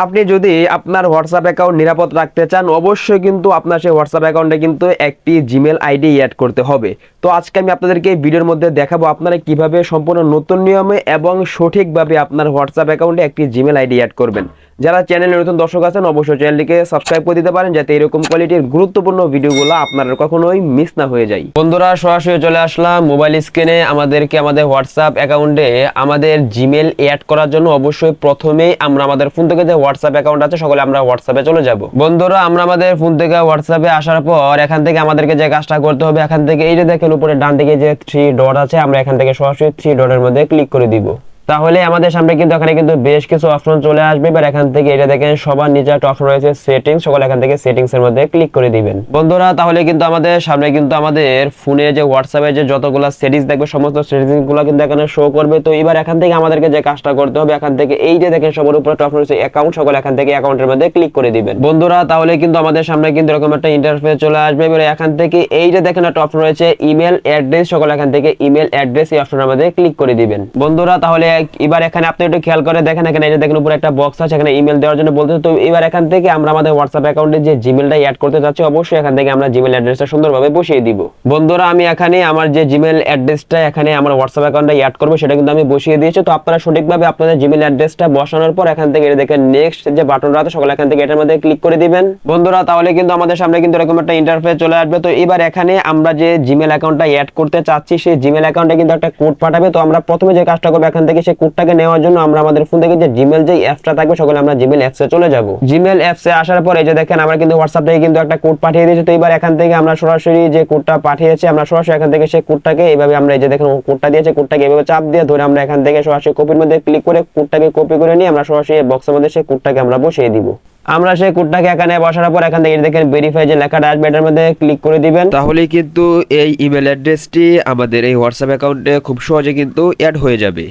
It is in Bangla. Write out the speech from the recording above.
আপনি যদি আপনার হোয়াটসঅ্যাপ অ্যাকাউন্ট নিরাপদ রাখতে চান, অবশ্যই কিন্তু আপনার সেই হোয়াটসঅ্যাপ অ্যাকাউন্টে কিন্তু একটি জিমেল আইডি অ্যাড করতে হবে। তো আজকে আমি আপনাদেরকে এই ভিডিওর মধ্যে দেখাবো আপনারা কিভাবে সম্পূর্ণ নতুন নিয়মে এবং সঠিকভাবে আপনার হোয়াটসঅ্যাপ অ্যাকাউন্টে একটি জিমেল আইডি অ্যাড করবেন। যারা চ্যানেলে নতুন দর্শক আছেন অবশ্যই চ্যানেলটিকে সাবস্ক্রাইব করে দিতে পারেন, যাতে এরকম কোয়ালিটির গুরুত্বপূর্ণ ভিডিওগুলো আপনারা কখনোই মিস না হয়ে যায়। বন্ধুরা, সরাসরি চলে আসলাম মোবাইল স্ক্রিনে। আমাদেরকে আমাদের হোয়াটসঅ্যাপ অ্যাকাউন্টে আমাদের জিমেল অ্যাড করার জন্য অবশ্যই প্রথমেই আমরা আমাদের ফোন থেকে যে হোয়াটসঅ্যাপ অ্যাকাউন্ট আছে সকলে আমরা হোয়াটসঅ্যাপে চলে যাব। বন্ধুরা, আমরা আমাদের ফোন থেকে হোয়াটসঅ্যাপে আসার পর এখান থেকে আমাদেরকে যে কাজটা করতে হবে, এখান থেকে এই যে দেখেন উপরে ডান দিকে যে 3 ডট আছে, আমরা এখান থেকে সরাসরি 3 ডটের মধ্যে ক্লিক করে দিব। তাহলে আমাদের সামনে কিন্তু এখানে কিন্তু বেশ কিছু অপশন চলে আসবে। এবার এখান থেকে এটা দেখেন সবার নিচে একটা অপশন রয়েছে সেটিংস, সকলে এখান থেকে সেটিংস এর মধ্যে ক্লিক করে দিবেন। বন্ধুরা, তাহলে কিন্তু আমাদের সামনে কিন্তু আমাদের ফোনে যে হোয়াটসঅ্যাপে যে যতগুলো সেটিংস দেখবে সমস্ত সেটিংস গুলো কিন্তু এখানে শো করবে। তো এবার এখান থেকে আমাদেরকে যে কাজটা করতে হবে, এখান থেকে এই যে দেখেন সবার উপরে একটা অপশন রয়েছে অ্যাকাউন্ট, সকলে এখান থেকে অ্যাকাউন্টের মধ্যে ক্লিক করে দিবেন। বন্ধুরা, তাহলে কিন্তু আমাদের সামনে কিন্তু এরকম একটা ইন্টারফেস চলে আসবে। এবার এখান থেকে এই যে দেখেন একটা অপশন রয়েছে ইমেল অ্যাড্রেস, সকলে এখান থেকে ইমেল অ্যাড্রেস এই অপশনের মধ্যে ক্লিক করে দিবেন। বন্ধুরা, তাহলে এবার এখানে আপনি একটু খেয়াল করে দেখেন, এখানে এই যে দেখেন উপরে একটা বক্স আছে, এখানে ইমেল দেওয়ার জন্য বলতে। তো এবার এখান থেকে আমরা আমাদের হোয়াটসঅ্যাপ অ্যাকাউন্টে যে জিমেলটা অ্যাড করতে যাচ্ছি, অবশ্যই এখান থেকে আমরা জিমেল অ্যাড্রেসটা সুন্দরভাবে বসিয়ে দিব। বন্ধুরা, আমি এখানে আমার যে জিমেল অ্যাড্রেসটা এখানে আমার হোয়াটসঅ্যাপ অ্যাকাউন্টে অ্যাড করব সেটা কিন্তু আমি বসিয়ে দিয়েছি। তো আপনারা সঠিকভাবে আপনাদের জিমেল অ্যাড্রেসটা বসানোর পর এখান থেকে এটা দেখেন নেক্সট যে বাটনটা আছে, সকলে এখান থেকে এটার মধ্যে ক্লিক করে দিবেন। বন্ধুরা, তাহলে কিন্তু আমাদের সামনে কিন্তু এরকম একটা ইন্টারফেস চলে আসবে। তো এবার এখানে আমরা যে জিমেল অ্যাকাউন্টটা অ্যাড করতে চাচ্ছি সেই জিমেল অ্যাকাউন্টে কিন্তু একটা কোড পাঠাবে। তো আমরা প্রথমে যে কাজটা করব, এখান থেকে সেই কোডটাকে নেওয়ার জন্য আমরা আমাদের ফোন থেকে যে জিমেল যে অ্যাপসটা থাকবে সকলে আমরা জিমেল অ্যাপসে চলে যাব। জিমেল অ্যাপসে আসার পর এই যে দেখেন আমরা কিন্তু হোয়াটসঅ্যাপ থেকে কিন্তু একটা কোড পাঠিয়ে দিয়েছি। তো এবার এখান থেকে আমরা সরাসরি যে কোডটা পাঠিয়েছি, আমরা সরাসরি এখান থেকে সেই কোডটাকে এইভাবে আমরা এই যে দেখেন কোডটা দিয়েছে, কোডটাকে এইভাবে চাপ দিয়ে ধরে আমরা এখান থেকে সরাসরি কপির মধ্যে ক্লিক করে কোডটাকে কপি করে নিয়ে আমরা সরাসরি বক্সের মধ্যে সেই কোডটাকে আমরা বসিয়ে দিব। আমরা সেই কোডটাকে এখানে বসানোর পর এখান থেকে দেখেন ভেরিফাই যে লেখাটা আসবে এটার মধ্যে ক্লিক করে দিবেন। তাহলে কিন্তু এই ইমেল অ্যাড্রেসটি আমাদের এই হোয়াটসঅ্যাপ অ্যাকাউন্টে খুব সহজে কিন্তু অ্যাড হয়ে যাবে।